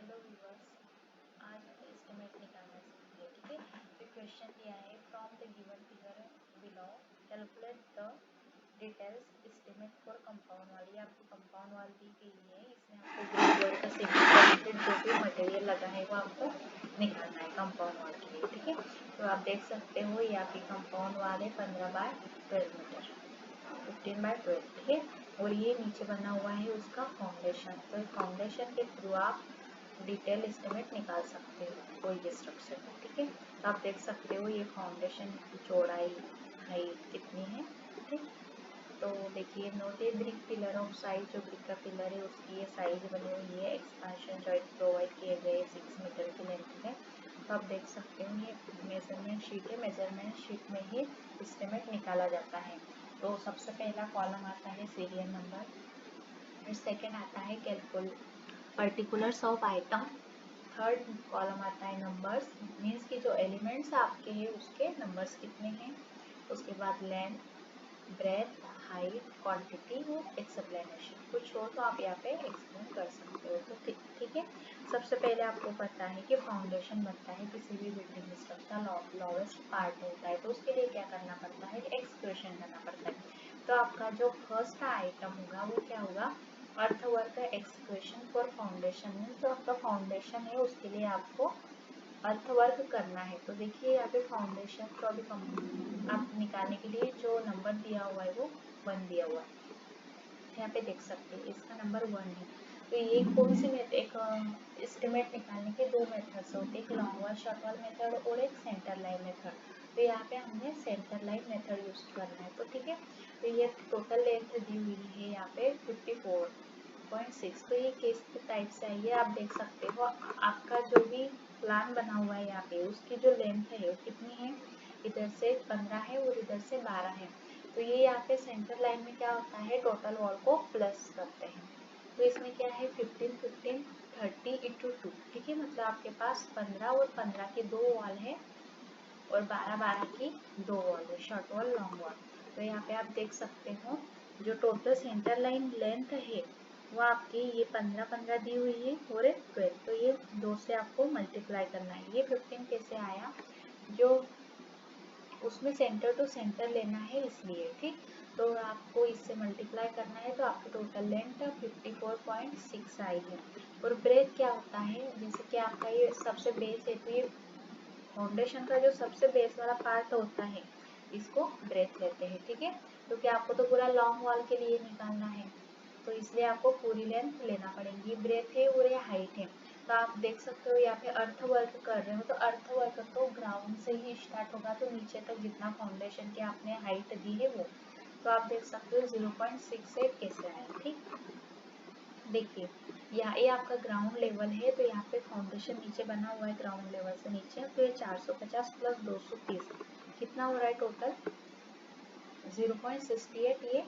Hello viewers, आज हम estimate निकालना सीखेंगे। ठीक है, तो क्वेश्चन दिया है from the given figure below calculate the details estimate for compound वाल। ये आपको कंपाउंड वाल दी गई है, इसमें आपको ग्रीन कलर का सिग्निफिकेंट जो भी मटेरियल लगा है वो आपको निकालना है कंपाउंड वाल के लिए। ठीक है, तो आप देख सकते हो ये आपकी कंपाउंड वाल है 15 बाय 12 मीटर, 15 बाय 12। ठीक है, और ये नीचे बना हुआ है उसका फाउंडेशन। तो फाउंडेशन के थ्रू आप डिटेल एस्टिमेट निकाल सकते हो कोई भी स्ट्रक्चर में। ठीक है, तो आप देख सकते हो ये फाउंडेशन की चौड़ाई हाइट कितनी है। ठीक, तो देखिए note A brick pillar of size, जो ब्रिक का पिलर है उसकी ये साइज बनी हुई है। एक्सपांशन जॉइंट प्रोवाइड किए गए 6 मीटर की लेंथ में। तो आप देख सकते हो ये मेजरमेंट शीट है, मेजरमेंट शीट में ही एस्टिमेट निकाला जाता है। तो सबसे पहला कॉलम आता है सीरियल नंबर, फिर सेकेंड आता है कैलकुल particulars of item, third column आता है नंबर्स, मीन्स कि जो एलिमेंट्स आपके हैं उसके नंबर्स कितने हैं। उसके बाद लेंथ, ब्रेथ, हाइट, क्वांटिटी और एक्सप्लेनेशन। कुछ हो तो आप यहाँ पे एक्सप्लेन कर सकते हो। तो ठीक है, सबसे पहले आपको पता है कि फाउंडेशन बनता है किसी भी बिल्डिंग स्ट्रक्चर लोवेस्ट पार्ट होता है, तो उसके लिए क्या करना पड़ता है, एक्सक्वेशन करना पड़ता है। तो आपका जो फर्स्ट आइटम होगा वो क्या होगा, earthwork equation for foundation. Means जो आपका फाउंडेशन है उसके लिए आपको अर्थवर्क करना है। तो देखिए यहाँ पे फाउंडेशन को अभी आप निकालने के लिए जो नंबर दिया हुआ है वो 1 दिया हुआ है, यहाँ पे देख सकते हैं इसका नंबर 1 है। तो ये कौन सी एक एस्टिमेट निकालने के दो मेथड्स होते हैं, एक लॉन्ग वाल शॉर्ट वाल मेथड और एक सेंटर लाइन मेथड। तो यहाँ पे हमने सेंटर लाइन मेथड यूज करना है। तो ठीक है, तो ये टोटल लेंथ दी हुई है यहाँ पे 54.6। तो ये किस टाइप से है ये आप देख सकते हो। आपका जो भी प्लान बना हुआ है यहाँ पे उसकी जो लेंथ है वो कितनी है, इधर से 15 है और इधर से 12 है। तो ये यहाँ पे सेंटर लाइन में क्या होता है, टोटल वॉल को प्लस करते हैं। तो इसमें क्या है 15 15 30 इंटू 2। ठीक है, मतलब आपके पास 15 और 15 की दो वॉल है और 12 12 की दो वॉल है, शॉर्ट वॉल लॉन्ग वॉल। तो यहाँ पे आप देख सकते हो जो टोटल सेंटर लाइन लेंथ है वो आपकी ये 15 15 दी हुई है और 12। तो ये 2 से आपको मल्टीप्लाई करना है। ये 15 कैसे आया, जो उसमें सेंटर टू सेंटर लेना है इसलिए। ठीक, तो आपको इससे मल्टीप्लाई करना है तो आपकी टोटल लेंथ 54.6 आई है। और ब्रेथ क्या होता है, जैसे कि आपका ये सबसे बेस है तो ये फाउंडेशन का जो सबसे बेस वाला पार्ट होता है इसको ब्रेथ लेते हैं। ठीक है, क्योंकि आपको तो पूरा लॉन्ग वॉल के लिए निकालना है तो इसलिए आपको पूरी लेंथ लेना पड़ेगी। ब्रेथ है और ये हाइट है। तो आप देख सकते हो यहाँ पे अर्थ वर्क कर रहे हो तो अर्थ वर्क तो ग्राउंड से ही स्टार्ट होगा, तो नीचे तक जितना फाउंडेशन की आपने हाइट दी है वो। तो आप देख सकते हो 0.68 कैसे आए। ठीक, देखिए यहाँ ये आपका ग्राउंड लेवल है, तो यहाँ पे फाउंडेशन नीचे बना हुआ है ग्राउंड लेवल से नीचे। तो ये 450 प्लस 230 कितना हो रहा है टोटल 0.68 ये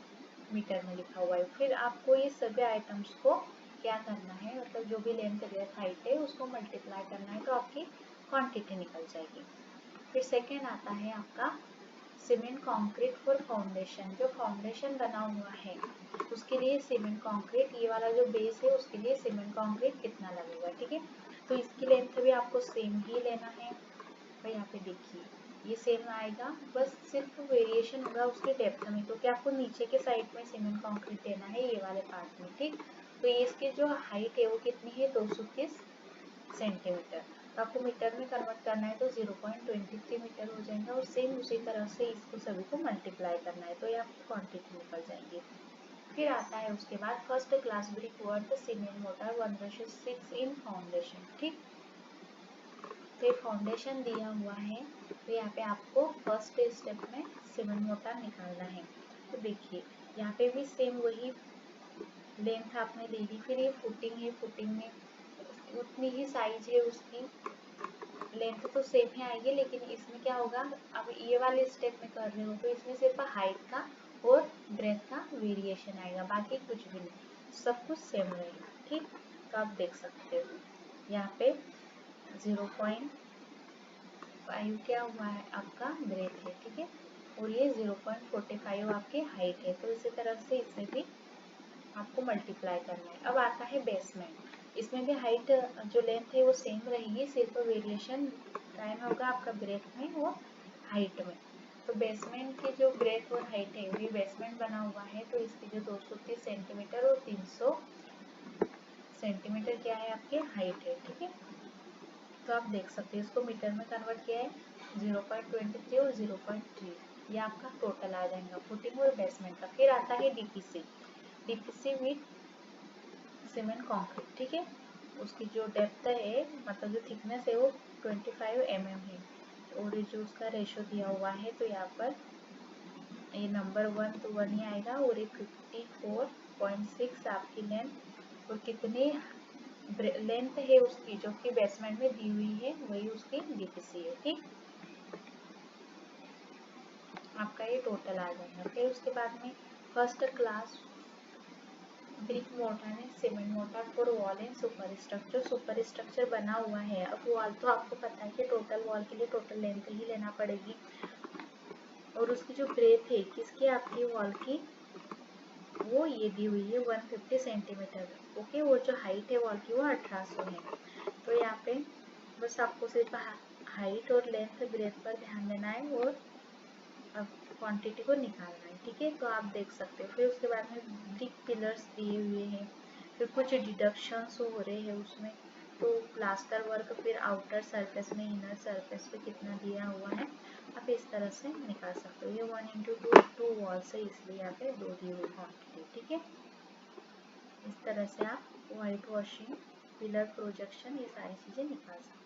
मीटर में लिखा हुआ है। फिर आपको ये सभी आइटम्स को क्या करना है, मतलब जो भी लेंथ ब्रेथ हाइट है उसको मल्टीप्लाई करना है तो आपकी क्वांटिटी निकल जाएगी। फिर सेकेंड आता है आपका सीमेंट कंक्रीट फॉर फाउंडेशन। जो फाउंडेशन बना हुआ है उसके लिए सीमेंट कंक्रीट, ये वाला जो बेस है उसके लिए सीमेंट कंक्रीट कितना लगेगा। ठीक है, तो इसकी लेंथ भी आपको सेम ही लेना है। और यहाँ पे देखिए ये सेम आएगा, बस सिर्फ वेरिएशन होगा उसके डेप्थ में, क्योंकि आपको नीचे के साइड में सीमेंट कंक्रीट देना है ये वाले पार्ट में। ठीक, तो ये इसकी जो हाइट है वो कितनी है 230 सेंटीमीटर। तो आपको मीटर में कन्वर्ट करना है तो 0.23 मीटर हो जाएगा। और सेम उसी तरह से इसको सभी को मल्टीप्लाई करना है तो ये आपकी क्वांटिटी निकल जाएगी। फिर आता है उसके बाद first class brick worth cement motor 1:6 इन फाउंडेशन। ठीक, तो फाउंडेशन दिया हुआ है तो यहाँ पे आपको फर्स्ट स्टेप में सीमेंट मोटर निकालना है। तो देखिए यहाँ पे भी सेम वही लेंथ आपने ले ली। फिर ये फुटिंग है, फुटिंग में उतनी ही साइज है उसकी, लेंथ तो सेम ही आएगी, लेकिन इसमें क्या होगा, अब ये वाले स्टेप में कर रहे हो तो इसमें सिर्फ हाइट का और ब्रेथ का वेरिएशन आएगा, बाकी कुछ भी नहीं, सब कुछ सेम रहेगा। ठीक, तो आप देख सकते हो यहाँ पे 0.5 क्या हुआ है आपका ब्रेथ है। ठीक है, और ये 0.45 आपकी हाइट है। तो इसी तरह से इसमें भी आपको मल्टीप्लाई करना है। अब आता है बेसमेंट। इसमें भी हाइट जो लेंथ है वो सेम रहेगी, सिर्फ वेरिएशन टाइम होगा आपका ब्रेथ में और हाइट में। तो बेसमेंट की जो ब्रेथ और हाइट है, ये बेसमेंट बना हुआ है तो इसकी जो 230 सेंटीमीटर और 300 सेंटीमीटर क्या है आपकी हाइट है, ठीक है। तो आप देख सकते हैं इसको मीटर में कन्वर्ट किया है 0.23 और 0.3, ये आपका टोटल आ जाएगा फुटिंग और बेसमेंट का। फिर आता है DPC, DPC with cement concrete, ठीक है। उसकी जो डेप्थ है, मतलब जो थिकनेस है वो 25 mm है, और जो उसका रेशो दिया हुआ है तो यहाँ पर ये नंबर 1 तो 1 ही आएगा, और ये 54.6 आपकी लेंथ, और कितनी लेंथ है उसकी जो कि बेसमेंट में दी हुई है वही उसकी डीपीसी है, ठीक। आपका ये टोटल आ जाएगा। फिर उसके बाद में first class brick mortar and cement mortar for wall and super structure, super structure बना हुआ है। अब वॉल तो आपको पता है कि टोटल वॉल के लिए टोटल लेंथ ही लेना पड़ेगी, और उसकी जो ब्रेथ है किसकी आपकी वॉल की, वो ये दी हुई है 150 सेंटीमीटर, ओके। वो जो हाइट है वॉल की वो 1800 है। तो यहाँ पे बस आपको सिर्फ हाइट और लेंथ ब्रेथ पर ध्यान देना है और क्वांटिटी को निकालना है, ठीक है। तो आप देख सकते हो। फिर उसके बाद में ब्रिक पिलर्स दिए हुए हैं, फिर कुछ डिडक्शंस हो रहे हैं उसमें, तो प्लास्टर वर्क, फिर आउटर सरफेस में इनर सरफेस पे कितना दिया हुआ है आप इस तरह से निकाल सकते हो। ये 1:2 2 वॉल्स है, इसलिए यहाँ पे 2 दी हुई क्वान्टिटी, ठीक है। इस तरह से आप वाइट वॉशिंग, पिलर प्रोजेक्शन, ये सारी चीज़ें निकाल सकते हो।